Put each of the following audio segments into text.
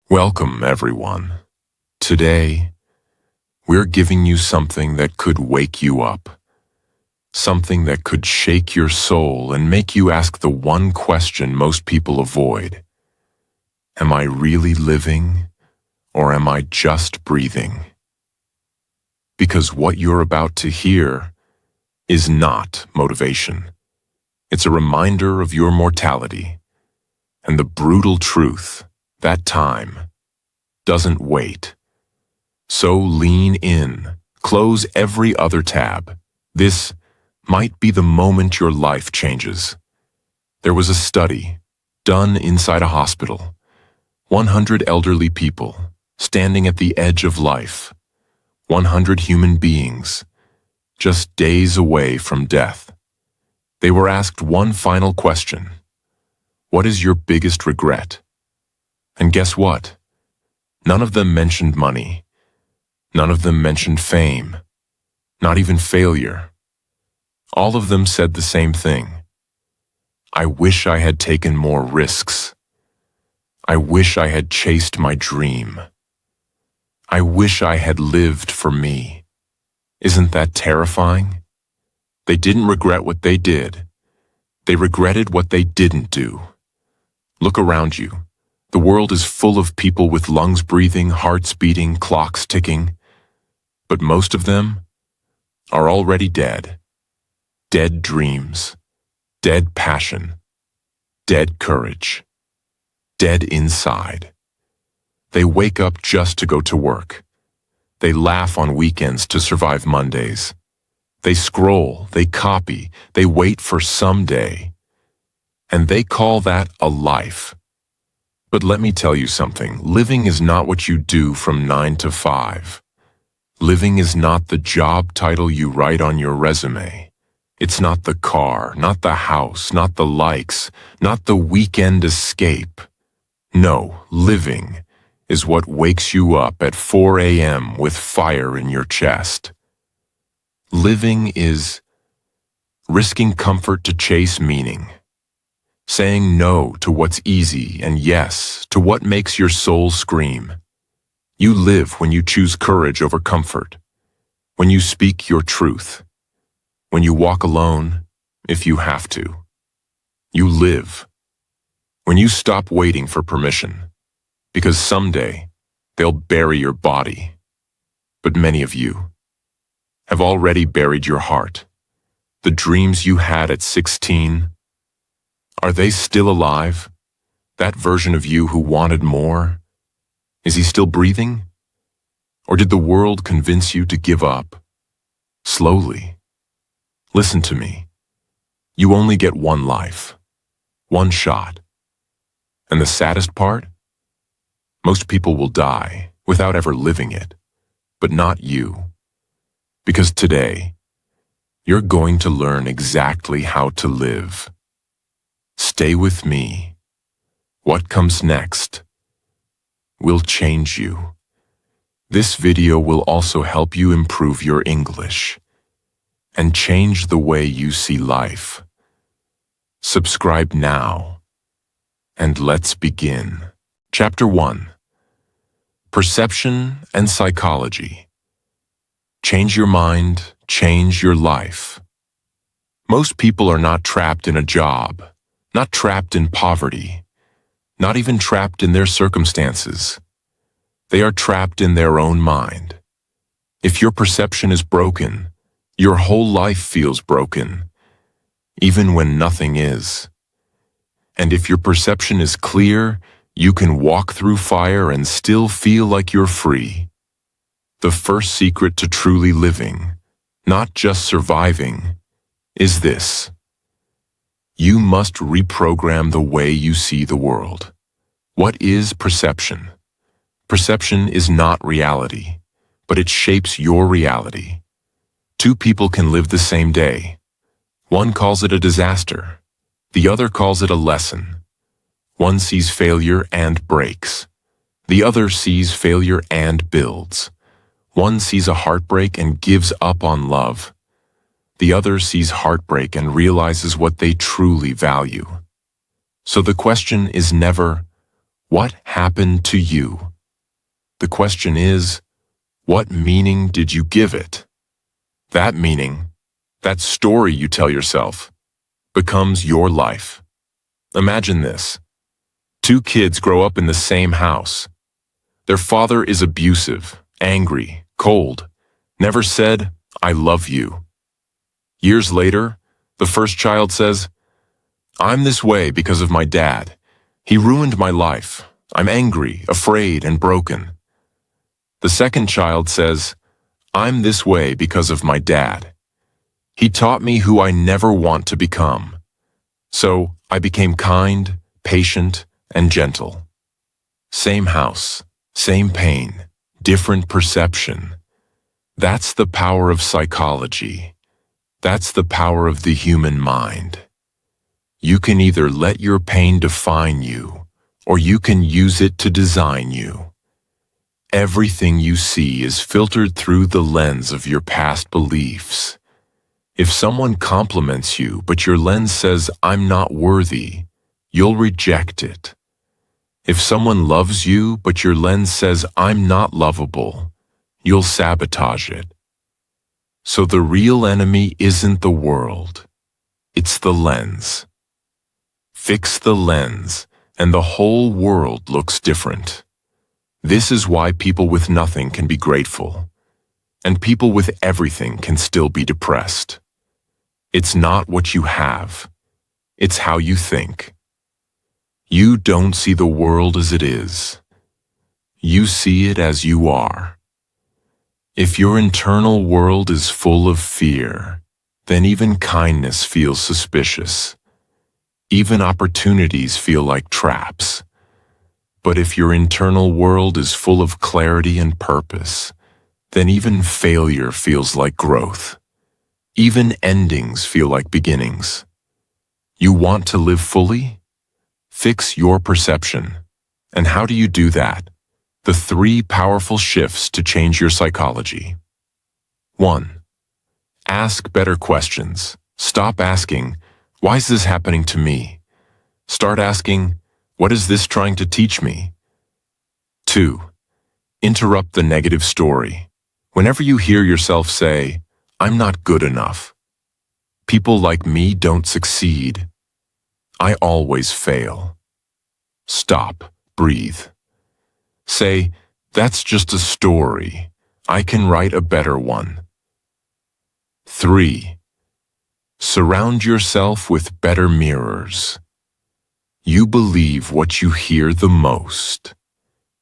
Welcome, everyone. Today, we're giving you something that could wake you up, something that could shake your soul and make you ask the one question most people avoid. Am I really living, or am I just breathing? Because what you're about to hear is not motivation. It's a reminder of your mortality and the brutal truth that time doesn't wait. So lean in, close every other tab. This might be the moment your life changes. There was a study done inside a hospital. 100 elderly people standing at the edge of life. 100 human beings just days away from death. They were asked one final question. What is your biggest regret? And guess what? None of them mentioned money. None of them mentioned fame. Not even failure. All of them said the same thing. I wish I had taken more risks. I wish I had chased my dream. I wish I had lived for me. Isn't that terrifying? They didn't regret what they did. They regretted what they didn't do. Look around you. The world is full of people with lungs breathing, hearts beating, clocks ticking. But most of them are already dead. Dead dreams, dead passion, dead courage, dead inside. They wake up just to go to work. They laugh on weekends to survive Mondays. They scroll, they copy, they wait for someday. And they call that a life. But let me tell you something, living is not what you do from 9 to 5. Living is not the job title you write on your resume. It's not the car, not the house, not the likes, not the weekend escape. No, living is what wakes you up at 4 a.m. with fire in your chest. Living is risking comfort to chase meaning. Saying no to what's easy and yes to what makes your soul scream. You live when you choose courage over comfort, when you speak your truth, when you walk alone if you have to. You live when you stop waiting for permission, because someday they'll bury your body. But many of you have already buried your heart. The dreams you had at 16, are they still alive? That version of you who wanted more? Is he still breathing? Or did the world convince you to give up? Slowly. Listen to me. You only get one life, one shot. And the saddest part? Most people will die without ever living it, but not you. Because today, you're going to learn exactly how to live. Stay with me. What comes next will change you. This video will also help you improve your English and change the way you see life. Subscribe now, and let's begin. Chapter 1. Perception and Psychology. Change your mind, change your life. Most people are not trapped in a job, not trapped in poverty, not even trapped in their circumstances. They are trapped in their own mind. If your perception is broken, your whole life feels broken, even when nothing is. And if your perception is clear, you can walk through fire and still feel like you're free. The first secret to truly living, not just surviving, is this. You must reprogram the way you see the world. What is perception? Perception is not reality, but it shapes your reality. Two people can live the same day. One calls it a disaster. The other calls it a lesson. One sees failure and breaks. The other sees failure and builds. One sees a heartbreak and gives up on love. The other sees heartbreak and realizes what they truly value. So the question is never, What happened to you? The question is, what meaning did you give it? That meaning, that story you tell yourself, becomes your life. Imagine this. Two kids grow up in the same house. Their father is abusive, angry, cold, never said, "I love you." Years later, the first child says, "I'm this way because of my dad. He ruined my life. I'm angry, afraid, and broken." The second child says, "I'm this way because of my dad. He taught me who I never want to become. So I became kind, patient, and gentle." Same house, same pain, different perception. That's the power of psychology. That's the power of the human mind. You can either let your pain define you, or you can use it to design you. Everything you see is filtered through the lens of your past beliefs. If someone compliments you, but your lens says, "I'm not worthy," you'll reject it. If someone loves you, but your lens says, "I'm not lovable," you'll sabotage it. So the real enemy isn't the world. It's the lens. Fix the lens, and the whole world looks different. This is why people with nothing can be grateful, and people with everything can still be depressed. It's not what you have. It's how you think. You don't see the world as it is. You see it as you are. If your internal world is full of fear, then even kindness feels suspicious. Even opportunities feel like traps. But if your internal world is full of clarity and purpose, then even failure feels like growth. Even endings feel like beginnings. You want to live fully? Fix your perception. And how do you do that? The 3 powerful shifts to change your psychology. 1. Ask better questions. Stop asking, "Why is this happening to me?" Start asking, "What is this trying to teach me?" 2. Interrupt the negative story. Whenever you hear yourself say, "I'm not good enough," "People like me don't succeed," "I always fail," stop, breathe. Say, "That's just a story. I can write a better one." 3. Surround yourself with better mirrors. You believe what you hear the most.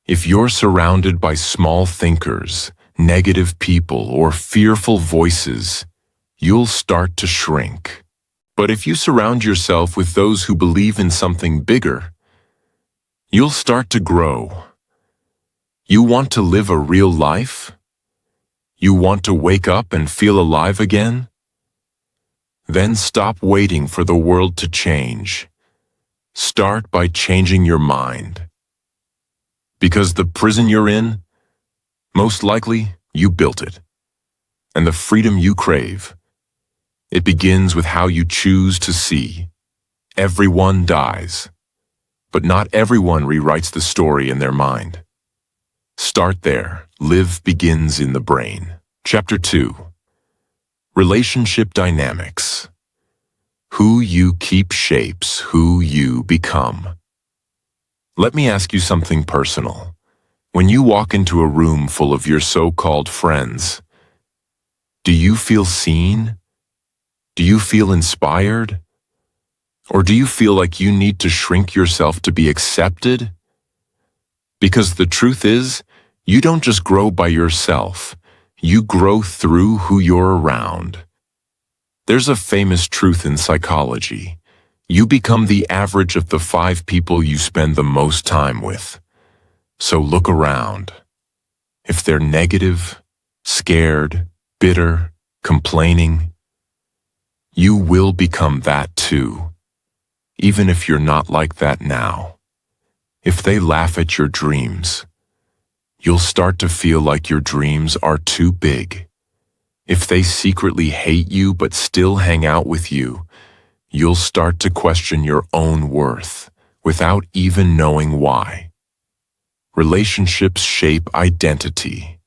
If you're surrounded by small thinkers, negative people, or fearful voices, you'll start to shrink. But if you surround yourself with those who believe in something bigger, you'll start to grow. You want to live a real life? You want to wake up and feel alive again? Then stop waiting for the world to change. Start by changing your mind. Because the prison you're in, most likely you built it. And the freedom you crave, it begins with how you choose to see. Everyone dies, but not everyone rewrites the story in their mind. Start there. Live begins in the brain. Chapter 2. Relationship Dynamics. Who you keep shapes who you become. Let me ask you something personal. When you walk into a room full of your so-called friends, do you feel seen? Do you feel inspired? Or do you feel like you need to shrink yourself to be accepted? Because the truth is, you don't just grow by yourself. You grow through who you're around. There's a famous truth in psychology. You become the average of the 5 people you spend the most time with. So look around. If they're negative, scared, bitter, complaining, you will become that too, even if you're not like that now. If they laugh at your dreams, you'll start to feel like your dreams are too big. If they secretly hate you but still hang out with you, you'll start to question your own worth without even knowing why. Relationships shape identity.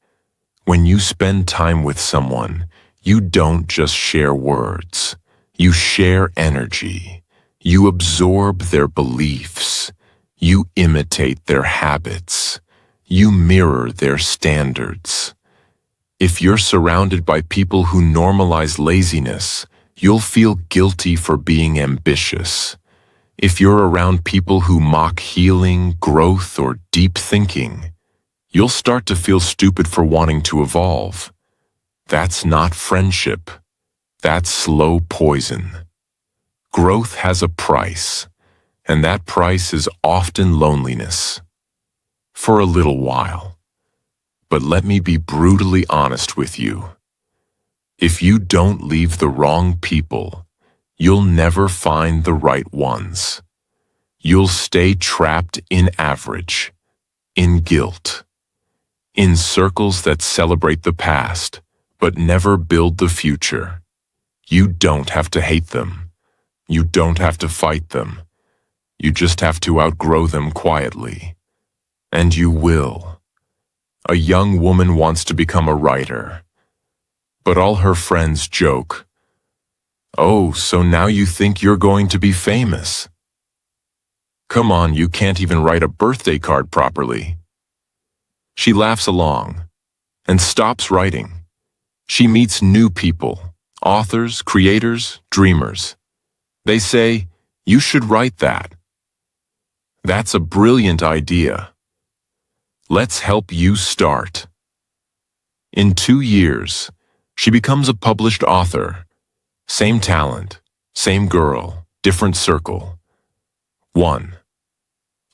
When you spend time with someone, you don't just share words. You share energy. You absorb their beliefs. You imitate their habits. You mirror their standards. If you're surrounded by people who normalize laziness, you'll feel guilty for being ambitious. If you're around people who mock healing, growth, or deep thinking, you'll start to feel stupid for wanting to evolve. That's not friendship. That's slow poison. Growth has a price, and that price is often loneliness. For a little while. But let me be brutally honest with you. If you don't leave the wrong people, you'll never find the right ones. You'll stay trapped in average, in guilt, in circles that celebrate the past, but never build the future. You don't have to hate them. You don't have to fight them. You just have to outgrow them quietly. And you will. A young woman wants to become a writer, but all her friends joke, "Oh, so now you think you're going to be famous? Come on, you can't even write a birthday card properly." She laughs along and stops writing. She meets new people, authors, creators, dreamers. They say, "You should write that. That's a brilliant idea. Let's help you start." In 2 years, she becomes a published author. Same talent, same girl, different circle. 1.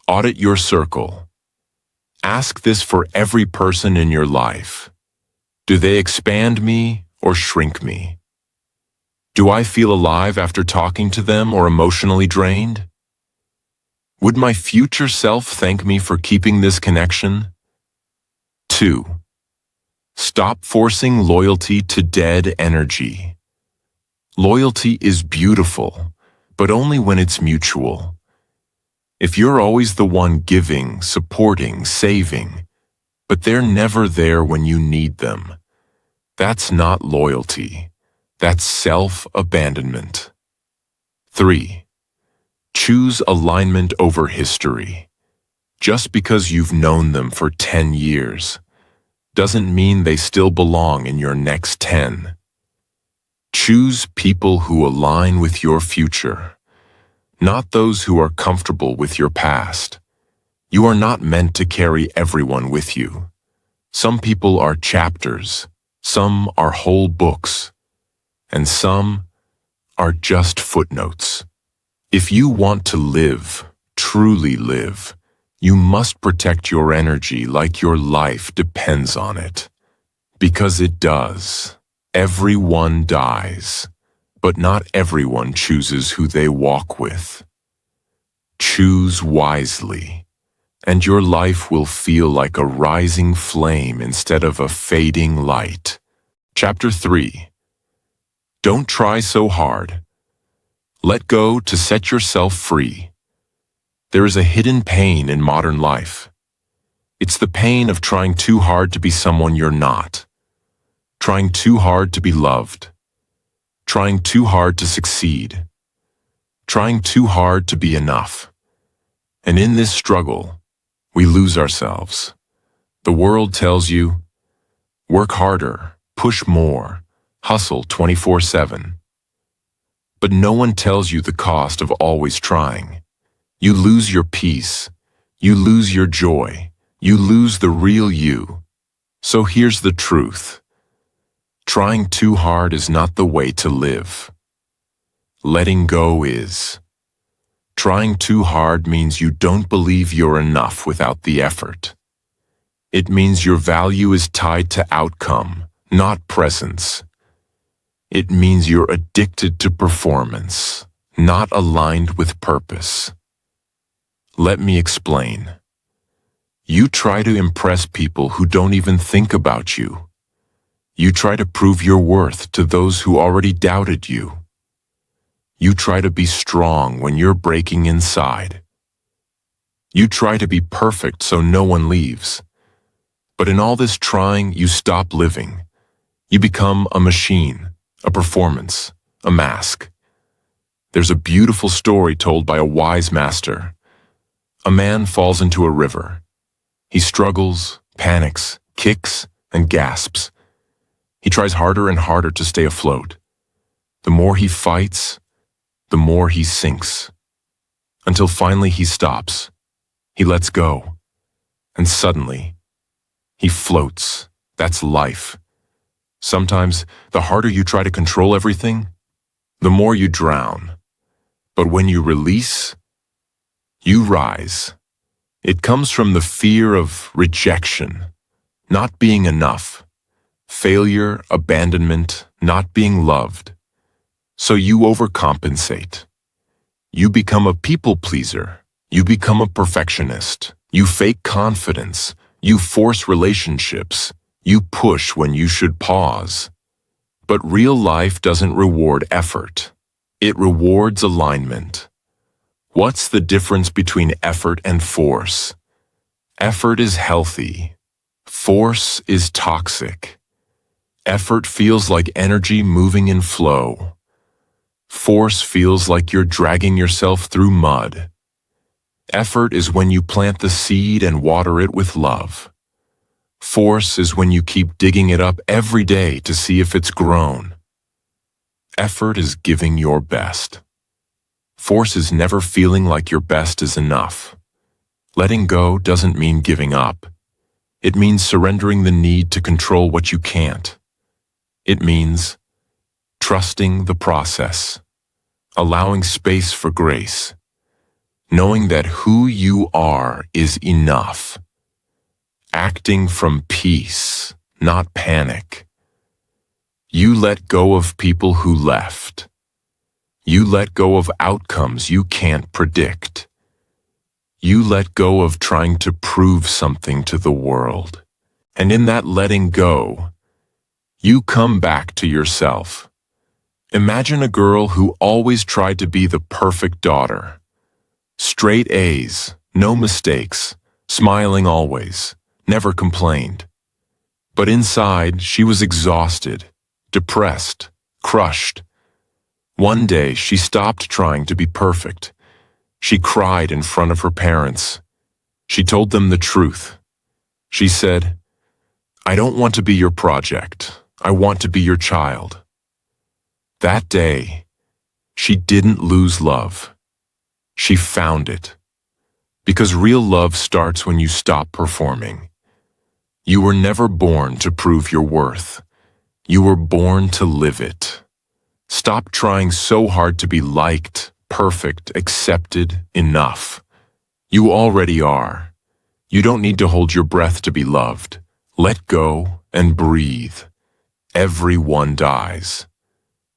Audit your circle. Ask this for every person in your life. Do they expand me or shrink me? Do I feel alive after talking to them or emotionally drained? Would my future self thank me for keeping this connection? 2. Stop forcing loyalty to dead energy. Loyalty is beautiful, but only when it's mutual. If you're always the one giving, supporting, saving, but they're never there when you need them, that's not loyalty. That's self-abandonment. 3. Choose alignment over history. Just because you've known them for 10 years doesn't mean they still belong in your next 10. Choose people who align with your future, not those who are comfortable with your past. You are not meant to carry everyone with you. Some people are chapters, some are whole books, and some are just footnotes. If you want to live, truly live, you must protect your energy like your life depends on it. Because it does. Everyone dies, but not everyone chooses who they walk with. Choose wisely, and your life will feel like a rising flame instead of a fading light. Chapter 3. Don't try so hard. Let go to set yourself free. There is a hidden pain in modern life. It's the pain of trying too hard to be someone you're not. Trying too hard to be loved. Trying too hard to succeed. Trying too hard to be enough. And in this struggle, we lose ourselves. The world tells you, work harder, push more, hustle 24/7. But no one tells you the cost of always trying. You lose your peace. You lose your joy. You lose the real you. So here's the truth. Trying too hard is not the way to live. Letting go is. Trying too hard means you don't believe you're enough without the effort. It means your value is tied to outcome, not presence. It means you're addicted to performance, not aligned with purpose. Let me explain. You try to impress people who don't even think about you. You try to prove your worth to those who already doubted you. You try to be strong when you're breaking inside. You try to be perfect so no one leaves. But in all this trying, you stop living. You become a machine, a performance, a mask. There's a beautiful story told by a wise master. A man falls into a river. He struggles, panics, kicks, and gasps. He tries harder and harder to stay afloat. The more he fights, the more he sinks. Until finally he stops. He lets go. And suddenly, he floats. That's life. Sometimes, the harder you try to control everything, the more you drown. But when you release, you rise. It comes from the fear of rejection, not being enough, failure, abandonment, not being loved. So you overcompensate. You become a people pleaser. You become a perfectionist. You fake confidence. You force relationships. You push when you should pause. But real life doesn't reward effort. It rewards alignment. What's the difference between effort and force? Effort is healthy. Force is toxic. Effort feels like energy moving in flow. Force feels like you're dragging yourself through mud. Effort is when you plant the seed and water it with love. Force is when you keep digging it up every day to see if it's grown. Effort is giving your best. Force is never feeling like your best is enough. Letting go doesn't mean giving up. It means surrendering the need to control what you can't. It means trusting the process, allowing space for grace, knowing that who you are is enough, acting from peace, not panic. You let go of people who left. You let go of outcomes you can't predict. You let go of trying to prove something to the world. And in that letting go, you come back to yourself. Imagine a girl who always tried to be the perfect daughter. Straight A's, no mistakes, smiling always, never complained. But inside, she was exhausted, depressed, crushed. One day, she stopped trying to be perfect. She cried in front of her parents. She told them the truth. She said, "I don't want to be your project. I want to be your child." That day, she didn't lose love. She found it. Because real love starts when you stop performing. You were never born to prove your worth. You were born to live it. Stop trying so hard to be liked, perfect, accepted, enough. You already are. You don't need to hold your breath to be loved. Let go and breathe. Everyone dies.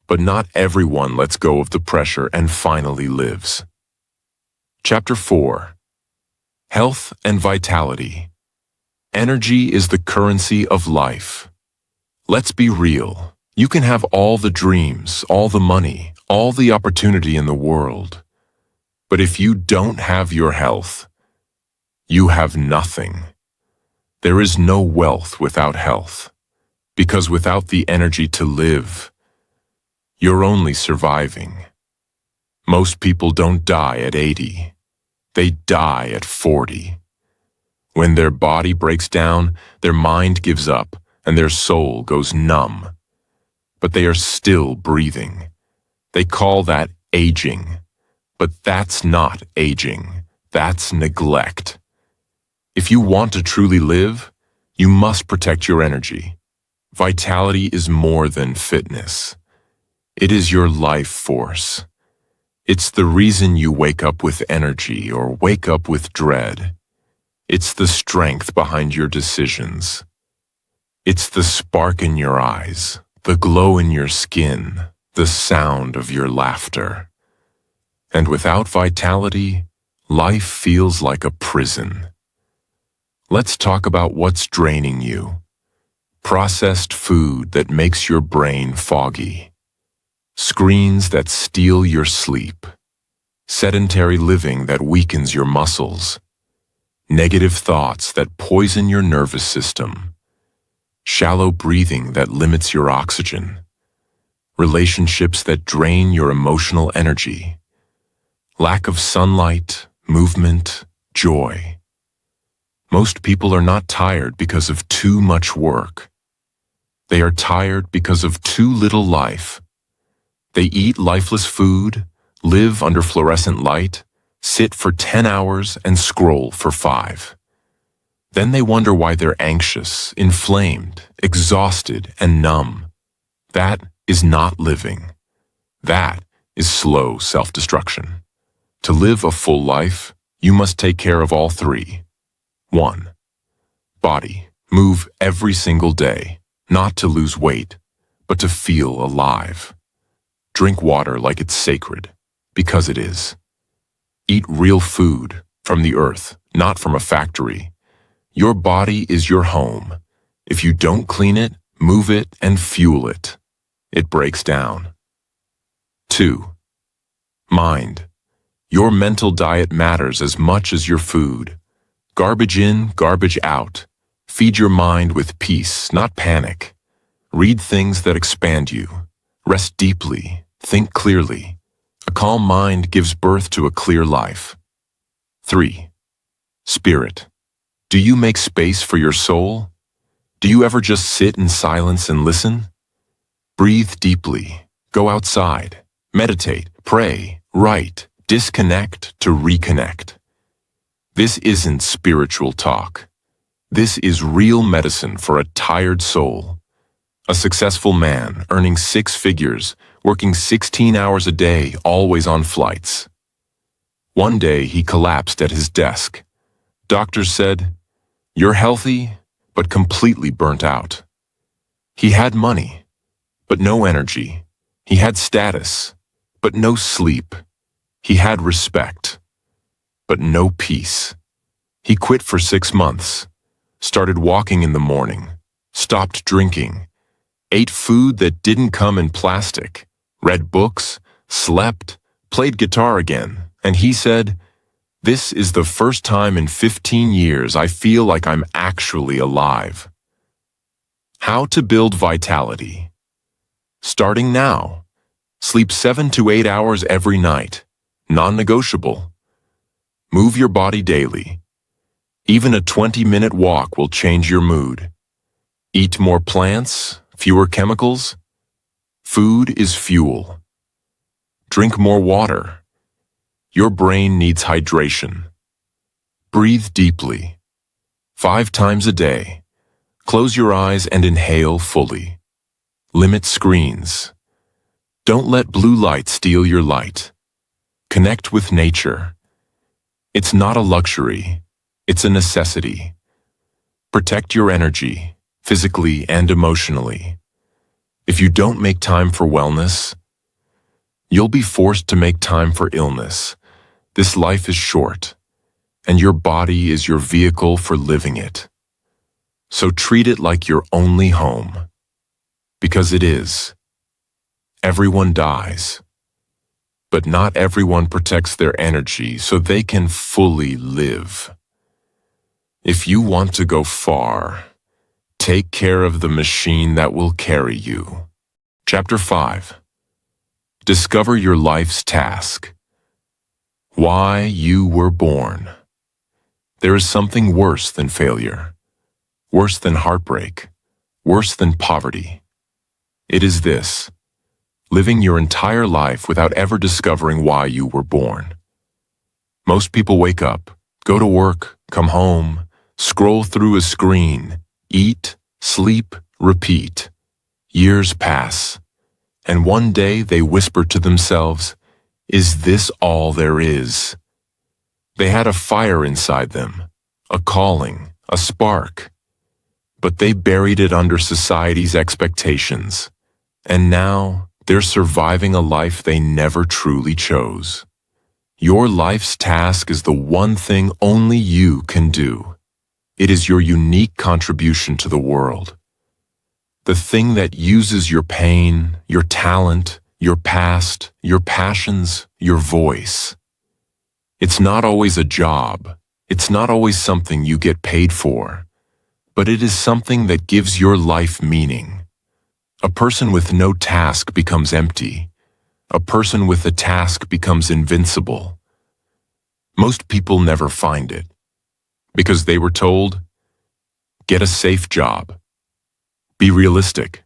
But not everyone lets go of the pressure and finally lives. Chapter 4. Health and Vitality. Energy is the currency of life. Let's be real. You can have all the dreams, all the money, all the opportunity in the world. But if you don't have your health, you have nothing. There is no wealth without health. Because without the energy to live, you're only surviving. Most people don't die at 80. They die at 40. When their body breaks down, their mind gives up, and their soul goes numb. But they are still breathing. They call that aging. But that's not aging. That's neglect. If you want to truly live, you must protect your energy. Vitality is more than fitness. It is your life force. It's the reason you wake up with energy or wake up with dread. It's the strength behind your decisions. It's the spark in your eyes, the glow in your skin, the sound of your laughter. And without vitality, life feels like a prison. Let's talk about what's draining you. Processed food that makes your brain foggy. Screens that steal your sleep. Sedentary living that weakens your muscles. negative thoughts that poison your nervous system, shallow breathing that limits your oxygen, relationships that drain your emotional energy, lack of sunlight, movement, joy. Most people are not tired because of too much work. They are tired because of too little life. They eat lifeless food, live under fluorescent light, sit for 10 hours and scroll for 5. Then they wonder why they're anxious, inflamed, exhausted, and numb. That is not living. That is slow self-destruction. To live a full life, you must take care of all three. 1. Body. Move every single day, not to lose weight, but to feel alive. Drink water like it's sacred, because it is. Eat real food from the earth, not from a factory. Your body is your home. If you don't clean it, move it, and fuel it, it breaks down. 2. Mind. Your mental diet matters as much as your food. Garbage in, garbage out. Feed your mind with peace, not panic. Read things that expand you. Rest deeply. Think clearly. A calm mind gives birth to a clear life. 3. Spirit. Do you make space for your soul? Do you ever just sit in silence and listen? Breathe deeply. Go outside. Meditate. Pray. Write. Disconnect to reconnect. This isn't spiritual talk. This is real medicine for a tired soul. A successful man earning 6 figures, working 16 hours a day, always on flights. One day he collapsed at his desk. Doctors said, "You're healthy, but completely burnt out." He had money, but no energy. He had status, but no sleep. He had respect, but no peace. He quit for 6 months, started walking in the morning, stopped drinking, ate food that didn't come in plastic, read books, slept, played guitar again, and he said, "This is the first time in 15 years I feel like I'm actually alive." How to build vitality. Starting now. Sleep 7 to 8 hours every night. Non-negotiable. Move your body daily. Even a 20-minute walk will change your mood. Eat more plants, fewer chemicals. Food is fuel. Drink more water. Your brain needs hydration. Breathe deeply. 5 times a day. Close your eyes and inhale fully. Limit screens. Don't let blue light steal your light. Connect with nature. It's not a luxury. It's a necessity. Protect your energy, physically and emotionally. If you don't make time for wellness, you'll be forced to make time for illness. This life is short, and your body is your vehicle for living it. So treat it like your only home. Because it is. Everyone dies. But not everyone protects their energy so they can fully live. If you want to go far, take care of the machine that will carry you. Chapter 5. Discover your life's task. Why you were born. There is something worse than failure, worse than heartbreak, worse than poverty. It is this: living your entire life without ever discovering why you were born. Most people wake up, go to work, come home, scroll through a screen, eat, sleep, repeat. Years pass, and one day they whisper to themselves, "Is this all there is?" They had a fire inside them, a calling, a spark, but they buried it under society's expectations, and now they're surviving a life they never truly chose. Your life's task is the one thing only you can do. It is your unique contribution to the world. The thing that uses your pain, your talent, your past, your passions, your voice. It's not always a job. It's not always something you get paid for, but it is something that gives your life meaning. A person with no task becomes empty. A person with a task becomes invincible. Most people never find it because they were told, get a safe job, be realistic,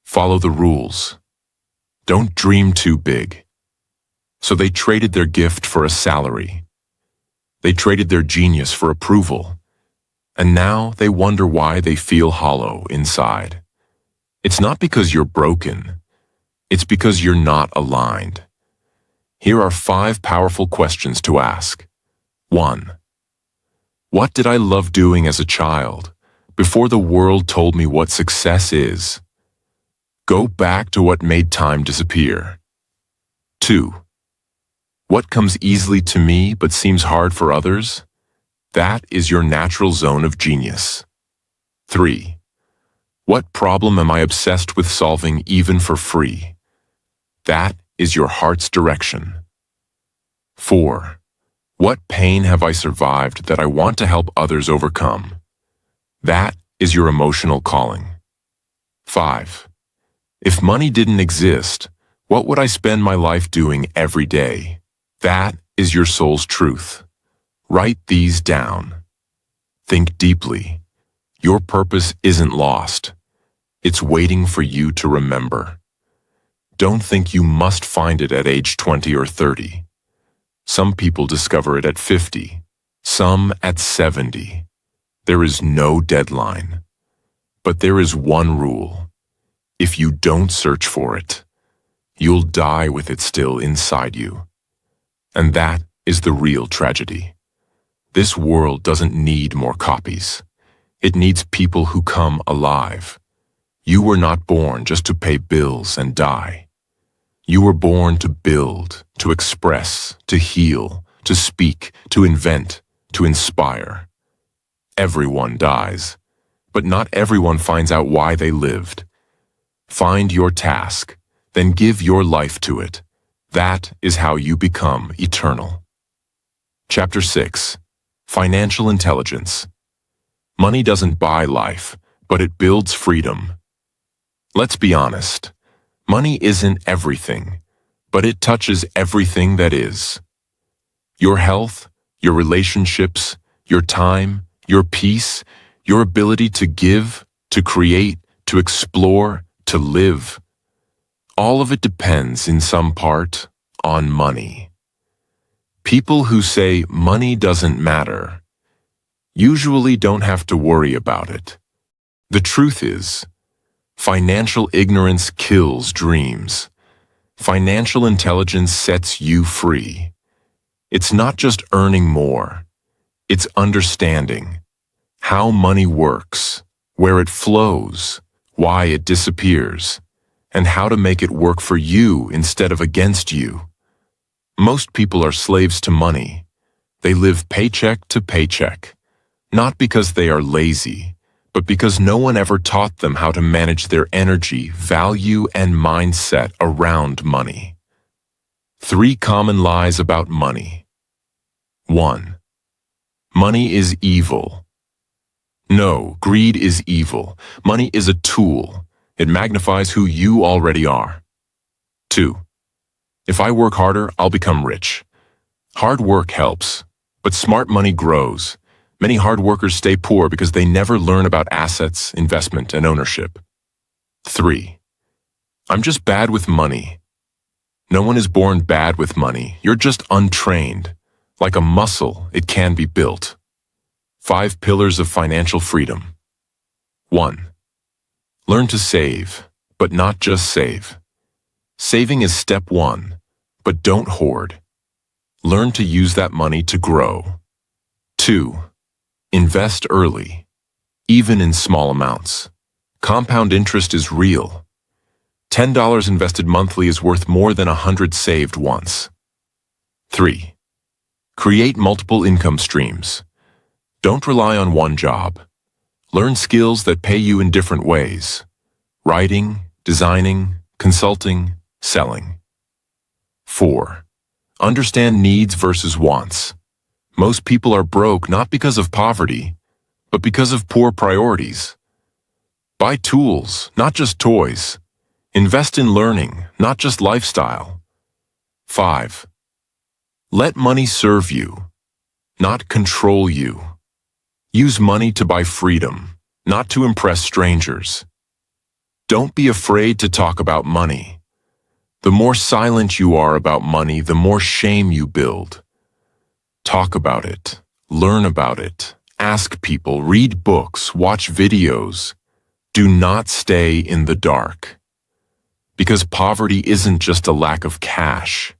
follow the rules, don't dream too big. So they traded their gift for a salary. They traded their genius for approval. And now they wonder why they feel hollow inside. It's not because you're broken. It's because you're not aligned. Here are 5 powerful questions to ask. 1. What did I love doing as a child, before the world told me what success is? Go back to what made time disappear. 2. What comes easily to me but seems hard for others? That is your natural zone of genius. 3. What problem am I obsessed with solving even for free? That is your heart's direction. 4. What pain have I survived that I want to help others overcome? That is your emotional calling. 5. If money didn't exist, what would I spend my life doing every day? That is your soul's truth. Write these down. Think deeply. Your purpose isn't lost. It's waiting for you to remember. Don't think you must find it at age 20 or 30. Some people discover it at 50, some at 70. There is no deadline. But there is one rule. If you don't search for it, you'll die with it still inside you. And that is the real tragedy. This world doesn't need more copies. It needs people who come alive. You were not born just to pay bills and die. You were born to build, to express, to heal, to speak, to invent, to inspire. Everyone dies, but not everyone finds out why they lived. Find your task, then give your life to it. That is how you become eternal. Chapter 6. Financial Intelligence. Money doesn't buy life, but it builds freedom. Let's be honest. Money isn't everything, but it touches everything that is. Your health, your relationships, your time, your peace, your ability to give, to create, to explore, to live. All of it depends, in some part, on money. People who say money doesn't matter usually don't have to worry about it. The truth is, financial ignorance kills dreams. Financial intelligence sets you free. It's not just earning more. It's understanding how money works, where it flows, why it disappears, and how to make it work for you instead of against you. Most people are slaves to money. They live paycheck to paycheck, not because they are lazy, but because no one ever taught them how to manage their energy, value, and mindset around money. 3 common lies about money. 1. Money is evil. No, greed is evil. Money is a tool. It magnifies who you already are. 2. If I work harder, I'll become rich. Hard work helps, but smart money grows. Many hard workers stay poor because they never learn about assets, investment, and ownership. 3. I'm just bad with money. No one is born bad with money. You're just untrained. Like a muscle, it can be built. 5 pillars of financial freedom. 1. Learn to save, but not just save. Saving is step 1, but don't hoard. Learn to use that money to grow. 2. Invest early, even in small amounts. Compound interest is real. $10 invested monthly is worth more than 100 saved once. 3. Create multiple income streams. Don't rely on one job. Learn skills that pay you in different ways. Writing, designing, consulting, selling. 4. Understand needs versus wants. Most people are broke not because of poverty, but because of poor priorities. Buy tools, not just toys. Invest in learning, not just lifestyle. 5. Let money serve you, not control you. Use money to buy freedom, not to impress strangers. Don't be afraid to talk about money. The more silent you are about money, the more shame you build. Talk about it, learn about it, ask people, read books, watch videos. Do not stay in the dark. Because poverty isn't just a lack of cash.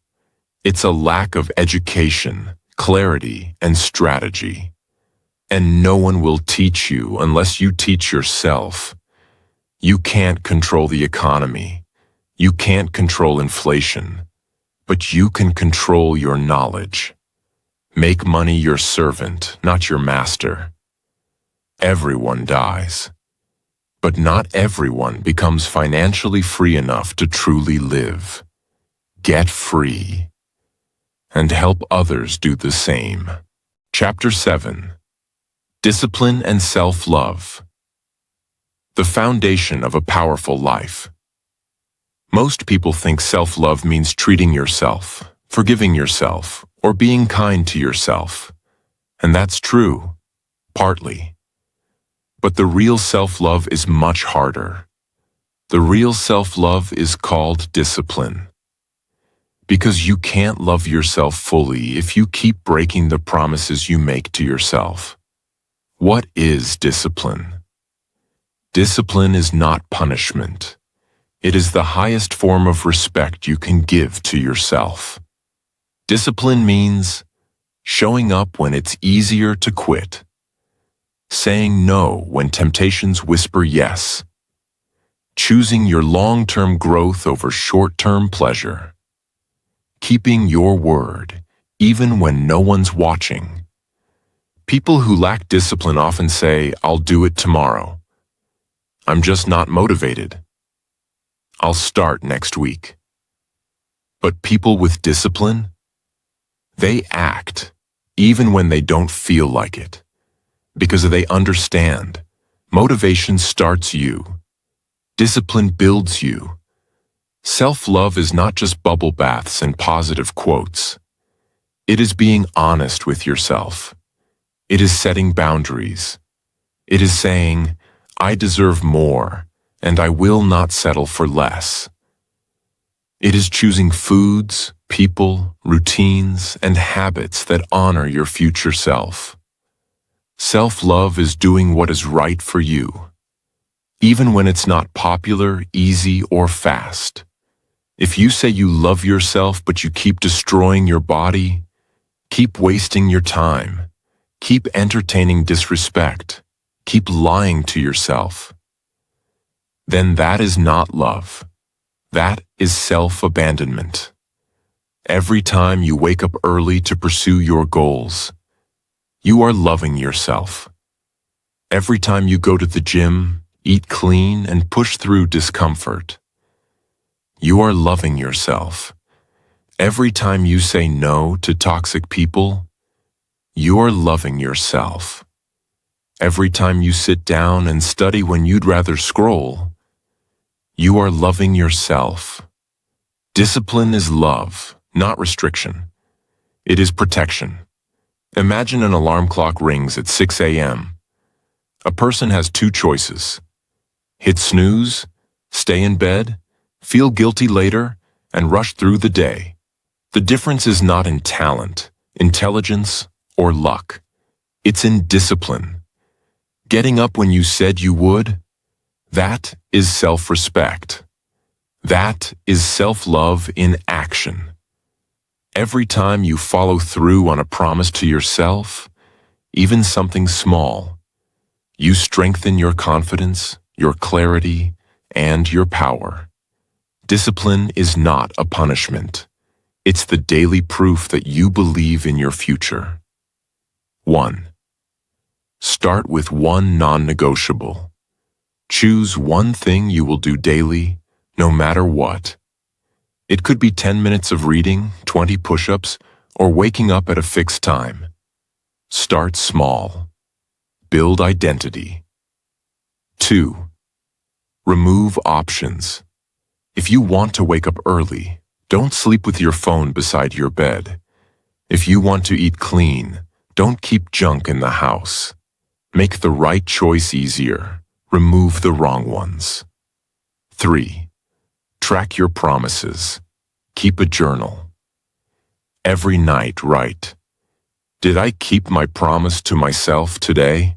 It's a lack of education, clarity, and strategy. And no one will teach you unless you teach yourself. You can't control the economy. You can't control inflation. But you can control your knowledge. Make money your servant, not your master. Everyone dies. But not everyone becomes financially free enough to truly live. Get free. And help others do the same. Chapter 7. Discipline and Self-Love. The foundation of a powerful life. Most people think self-love means treating yourself, forgiving yourself, or being kind to yourself. And that's true, partly. But the real self-love is much harder. The real self-love is called discipline. Because you can't love yourself fully if you keep breaking the promises you make to yourself. What is discipline? Discipline is not punishment. It is the highest form of respect you can give to yourself. Discipline means showing up when it's easier to quit, saying no when temptations whisper yes, choosing your long-term growth over short-term pleasure, keeping your word even when no one's watching. People who lack discipline often say, "I'll do it tomorrow. I'm just not motivated. I'll start next week." But people with discipline, they act even when they don't feel like it, because they understand motivation starts you. Discipline builds you. Self-love is not just bubble baths and positive quotes. It is being honest with yourself. It is setting boundaries. It is saying, "I deserve more, and I will not settle for less." It is choosing foods, people, routines, and habits that honor your future self. Self-love is doing what is right for you, even when it's not popular, easy, or fast. If you say you love yourself but you keep destroying your body, keep wasting your time, keep entertaining disrespect, keep lying to yourself, then that is not love. That is self-abandonment. Every time you wake up early to pursue your goals, you are loving yourself. Every time you go to the gym, eat clean, and push through discomfort, you are loving yourself. Every time you say no to toxic people, you are loving yourself. Every time you sit down and study when you'd rather scroll, you are loving yourself. Discipline is love, not restriction. It is protection. Imagine an alarm clock rings at 6 a.m. A person has two choices. Hit snooze, stay in bed, feel guilty later, and rush through the day. The difference is not in talent, intelligence, or luck. It's in discipline. Getting up when you said you would, that is self-respect. That is self-love in action. Every time you follow through on a promise to yourself, even something small, you strengthen your confidence, your clarity, and your power. Discipline is not a punishment. It's the daily proof that you believe in your future. 1. Start with one non-negotiable. Choose one thing you will do daily, no matter what. It could be 10 minutes of reading, 20 push-ups, or waking up at a fixed time. Start small. Build identity. 2. Remove options. If you want to wake up early, don't sleep with your phone beside your bed. If you want to eat clean, don't keep junk in the house. Make the right choice easier. Remove the wrong ones. 3. Track your promises. Keep a journal. Every night write, "Did I keep my promise to myself today?"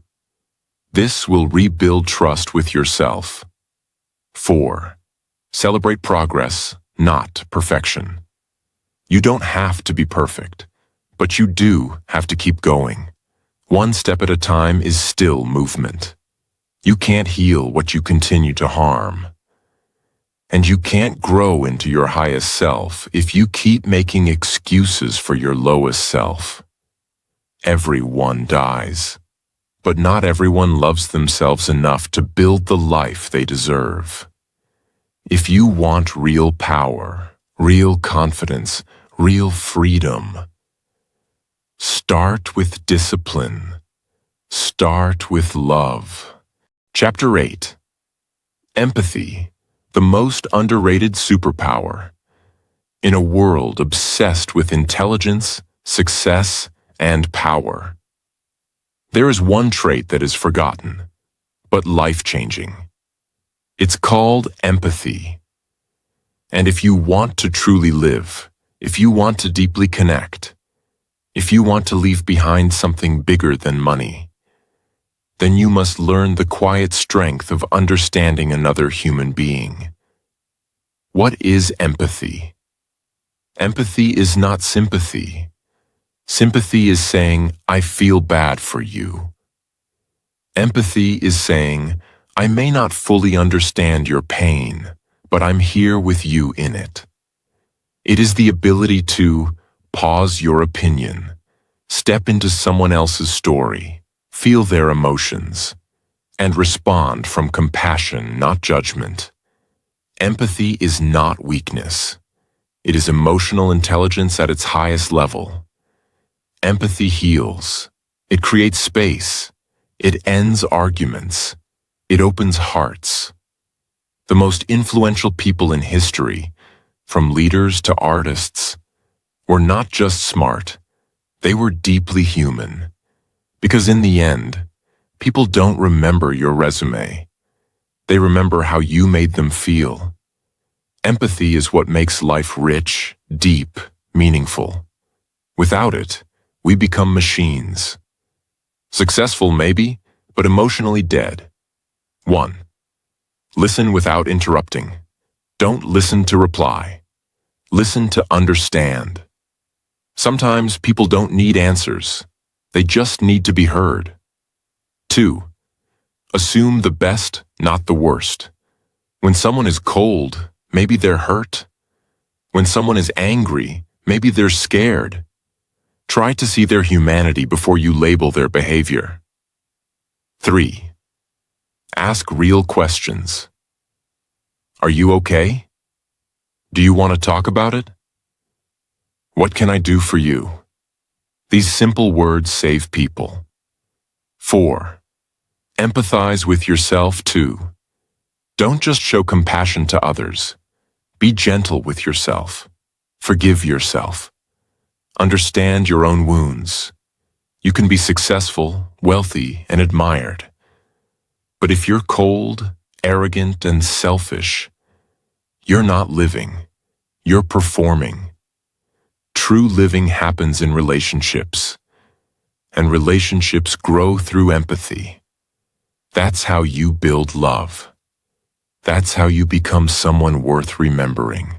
This will rebuild trust with yourself. 4. Celebrate progress, not perfection. You don't have to be perfect, but you do have to keep going. One step at a time is still movement. You can't heal what you continue to harm. And you can't grow into your highest self if you keep making excuses for your lowest self. Everyone dies, but not everyone loves themselves enough to build the life they deserve. If you want real power, real confidence, real freedom, start with discipline. Start with love. Chapter 8. Empathy, the most underrated superpower. In a world obsessed with intelligence, success, and power, there is one trait that is forgotten, but life-changing. It's called empathy. And if you want to truly live, if you want to deeply connect, if you want to leave behind something bigger than money, then you must learn the quiet strength of understanding another human being. What is empathy? Empathy is not sympathy. Sympathy is saying, "I feel bad for you." Empathy is saying, "I may not fully understand your pain, but I'm here with you in it." It is the ability to pause your opinion, step into someone else's story, feel their emotions, and respond from compassion, not judgment. Empathy is not weakness. It is emotional intelligence at its highest level. Empathy heals. It creates space. It ends arguments. It opens hearts. The most influential people in history, from leaders to artists, were not just smart. They were deeply human. Because in the end, people don't remember your resume. They remember how you made them feel. Empathy is what makes life rich, deep, meaningful. Without it, we become machines. Successful maybe, but emotionally dead. 1. Listen without interrupting. Don't listen to reply. Listen to understand. Sometimes people don't need answers. They just need to be heard. 2. Assume the best, not the worst. When someone is cold, maybe they're hurt. When someone is angry, maybe they're scared. Try to see their humanity before you label their behavior. 3. Ask real questions. Are you okay? Do you want to talk about it? What can I do for you? These simple words save people. 4. Empathize with yourself too. Don't just show compassion to others. Be gentle with yourself. Forgive yourself. Understand your own wounds. You can be successful, wealthy, and admired. But if you're cold, arrogant, and selfish, you're not living. You're performing. True living happens in relationships, and relationships grow through empathy. That's how you build love. That's how you become someone worth remembering.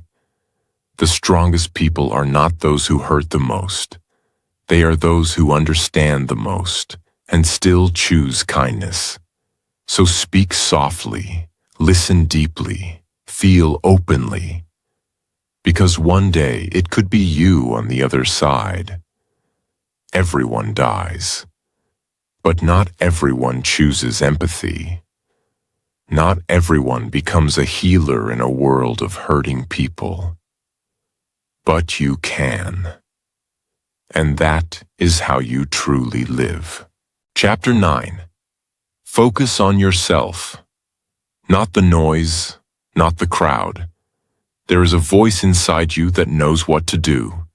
The strongest people are not those who hurt the most. They are those who understand the most and still choose kindness. So speak softly, listen deeply, feel openly. Because one day it could be you on the other side. Everyone dies. But not everyone chooses empathy. Not everyone becomes a healer in a world of hurting people. But you can. And that is how you truly live. Chapter 9. Focus on yourself. Not the noise, not the crowd. There is a voice inside you that knows what to do.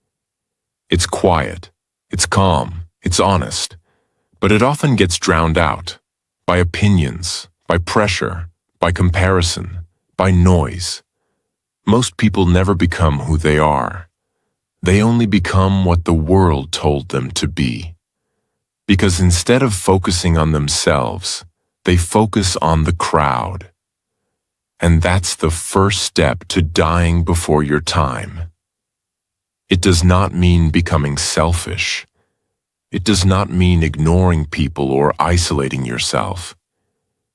It's quiet, it's calm, it's honest, but it often gets drowned out by opinions, by pressure, by comparison, by noise. Most people never become who they are. They only become what the world told them to be. Because instead of focusing on themselves, they focus on the crowd. And that's the first step to dying before your time. It does not mean becoming selfish. It does not mean ignoring people or isolating yourself.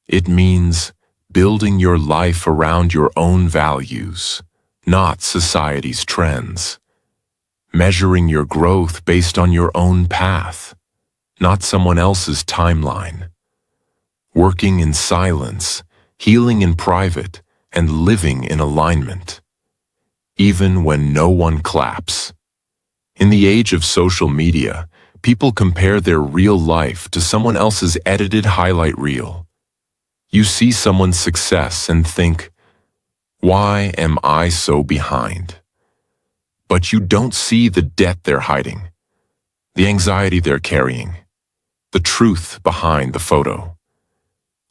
It means building your life around your own values, not society's trends. Measuring your growth based on your own path, not someone else's timeline. Working in silence, healing in private, and living in alignment. Even when no one claps. In the age of social media, people compare their real life to someone else's edited highlight reel. You see someone's success and think, why am I so behind? But you don't see the debt they're hiding, the anxiety they're carrying, the truth behind the photo.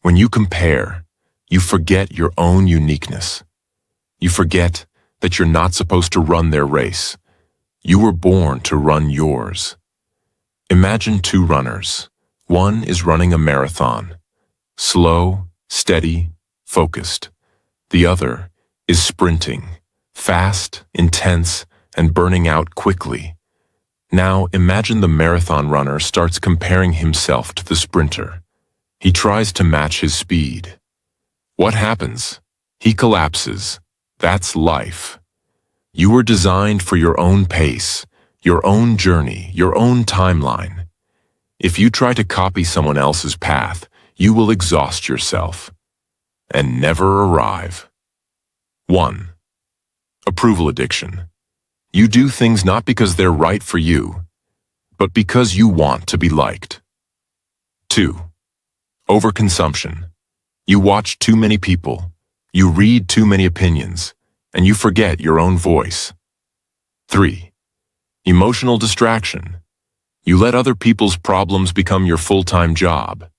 When you compare, you forget your own uniqueness. You forget that you're not supposed to run their race. You were born to run yours. Imagine two runners. One is running a marathon, slow, steady, focused. The other is sprinting, fast, intense, and burning out quickly. Now imagine the marathon runner starts comparing himself to the sprinter. He tries to match his speed. What happens? He collapses. That's life. You were designed for your own pace, your own journey, your own timeline. If you try to copy someone else's path, you will exhaust yourself and never arrive. 1. Approval addiction. You do things not because they're right for you, but because you want to be liked. 2. Overconsumption. You watch too many people, you read too many opinions, and you forget your own voice. 3. Emotional distraction. You let other people's problems become your full-time job.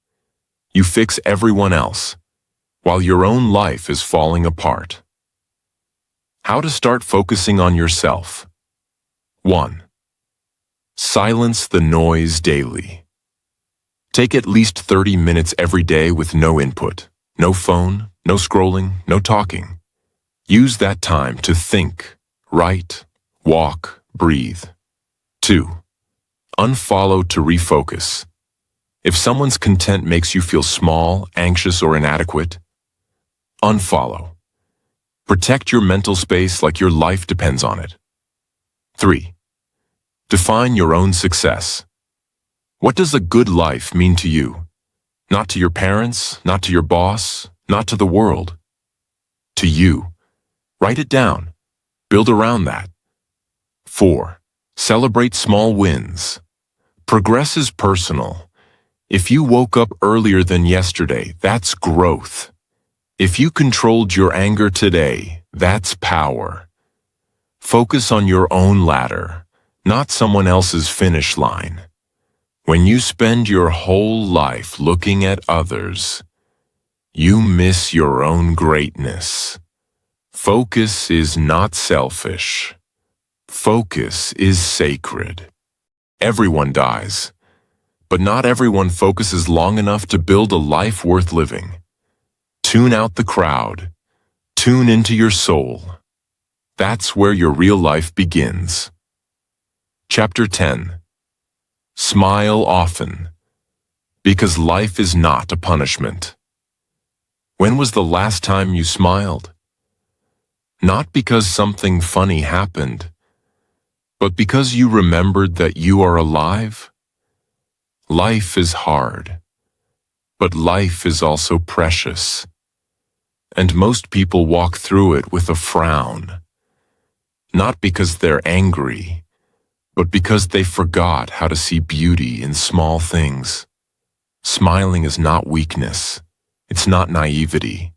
You fix everyone else, while your own life is falling apart. How to start focusing on yourself. 1. Silence the noise daily. Take at least 30 minutes every day with no input, no phone, no scrolling, no talking. Use that time to think, write, walk, breathe. 2. Unfollow to refocus. If someone's content makes you feel small, anxious, or inadequate, unfollow. Protect your mental space like your life depends on it. 3. Define your own success. What does a good life mean to you? Not to your parents, not to your boss, not to the world. To you. Write it down. Build around that. 4. Celebrate small wins. Progress is personal. If you woke up earlier than yesterday, that's growth. If you controlled your anger today, that's power. Focus on your own ladder, not someone else's finish line. When you spend your whole life looking at others, you miss your own greatness. Focus is not selfish. Focus is sacred. Everyone dies, but not everyone focuses long enough to build a life worth living. Tune out the crowd. Tune into your soul. That's where your real life begins. Chapter 10. Smile often, because life is not a punishment. When was the last time you smiled? Not because something funny happened, but because you remembered that you are alive. Life is hard, but life is also precious. And most people walk through it with a frown, not because they're angry, but because they forgot how to see beauty in small things. Smiling is not weakness. It's not naivety.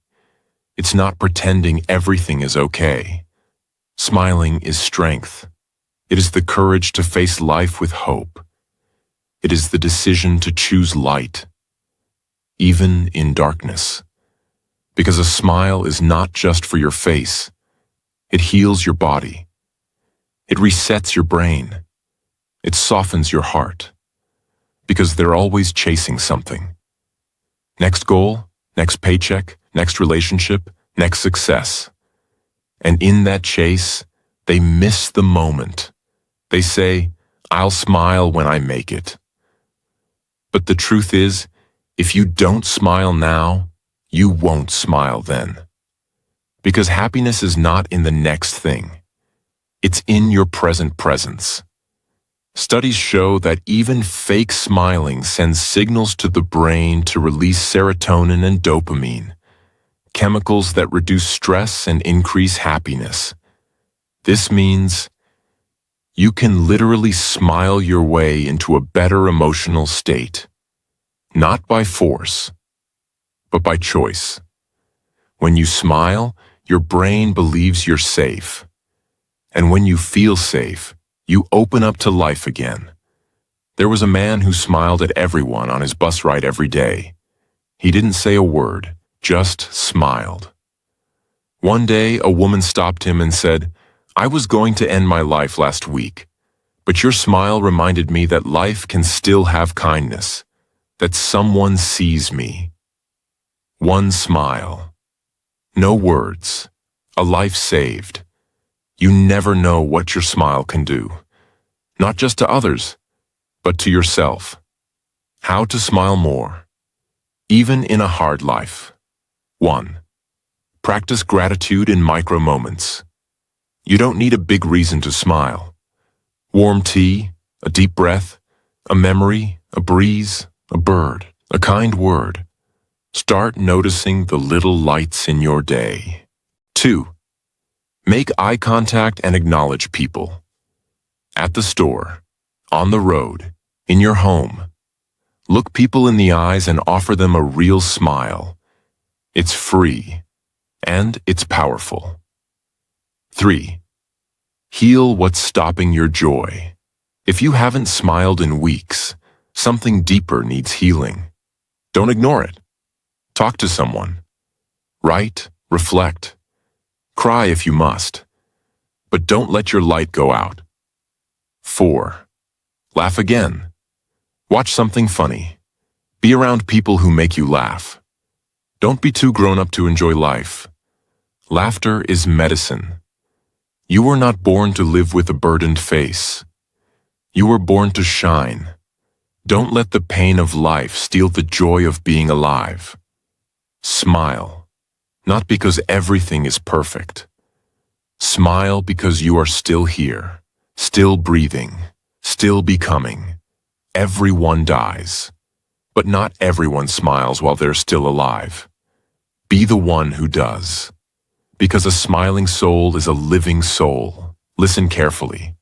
It's not pretending everything is okay. Smiling is strength. It is the courage to face life with hope. It is the decision to choose light, even in darkness. Because a smile is not just for your face. It heals your body. It resets your brain. It softens your heart. Because they're always chasing something. Next goal, next paycheck, next relationship, next success. And in that chase, they miss the moment. They say, "I'll smile when I make it." But the truth is, if you don't smile now, you won't smile then. Because happiness is not in the next thing. It's in your present presence. Studies show that even fake smiling sends signals to the brain to release serotonin and dopamine, chemicals that reduce stress and increase happiness. This means you can literally smile your way into a better emotional state, not by force, but by choice. When you smile, your brain believes you're safe. And when you feel safe, you open up to life again. There was a man who smiled at everyone on his bus ride every day. He didn't say a word, just smiled. One day, a woman stopped him and said, "I was going to end my life last week, but your smile reminded me that life can still have kindness, that someone sees me." One smile. No words. A life saved. You never know what your smile can do. Not just to others, but to yourself. How to smile more, even in a hard life. 1. Practice gratitude in micro moments. You don't need a big reason to smile. Warm tea, a deep breath, a memory, a breeze, a bird, a kind word. Start noticing the little lights in your day. 2. Make eye contact and acknowledge people. At the store, on the road, in your home. Look people in the eyes and offer them a real smile. It's free, and it's powerful. 3. Heal what's stopping your joy. If you haven't smiled in weeks, something deeper needs healing. Don't ignore it. Talk to someone. Write, reflect. Cry if you must, but don't let your light go out. 4. Laugh again. Watch something funny. Be around people who make you laugh. Don't be too grown up to enjoy life. Laughter is medicine. You were not born to live with a burdened face. You were born to shine. Don't let the pain of life steal the joy of being alive. Smile. Not because everything is perfect. Smile because you are still here, still breathing, still becoming. Everyone dies, but not everyone smiles while they're still alive. Be the one who does. Because a smiling soul is a living soul. Listen carefully.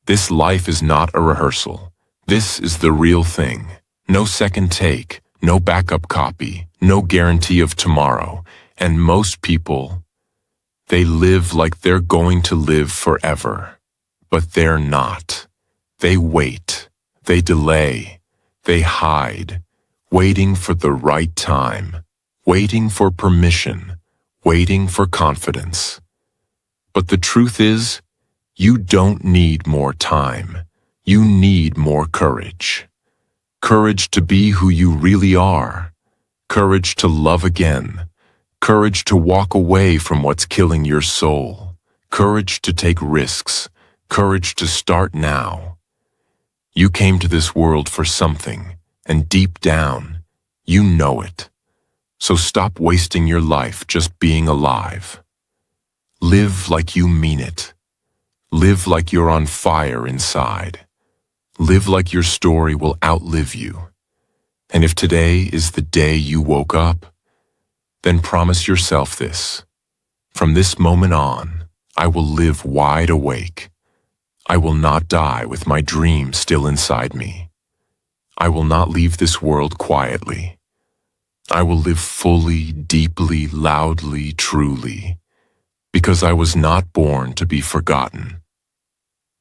This life is not a rehearsal. This is the real thing. No second take, no backup copy, no guarantee of tomorrow. And most people, they live like they're going to live forever. But they're not. They wait. They delay. They hide. Waiting for the right time. Waiting for permission. Waiting for confidence. But the truth is, you don't need more time. You need more courage. Courage to be who you really are. Courage to love again. Courage to walk away from what's killing your soul. Courage to take risks. Courage to start now. You came to this world for something, and deep down, you know it. So stop wasting your life just being alive. Live like you mean it. Live like you're on fire inside. Live like your story will outlive you. And if today is the day you woke up, then promise yourself this. From this moment on, I will live wide awake, I will not die with my dream still inside me. I will not leave this world quietly. I will live fully, deeply, loudly, truly, because I was not born to be forgotten.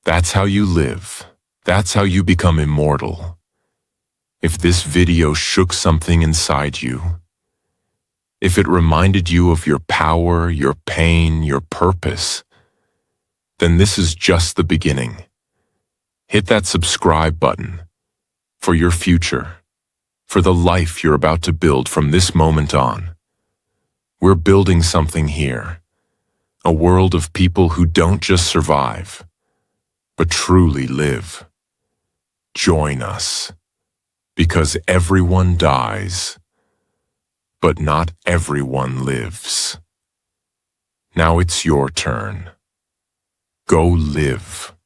That's how you live. That's how you become immortal. If this video shook something inside you, if it reminded you of your power, your pain, your purpose, then this is just the beginning. Hit that subscribe button for your future, for the life you're about to build from this moment on. We're building something here, a world of people who don't just survive, but truly live. Join us, because everyone dies, but not everyone lives. Now it's your turn. Go live.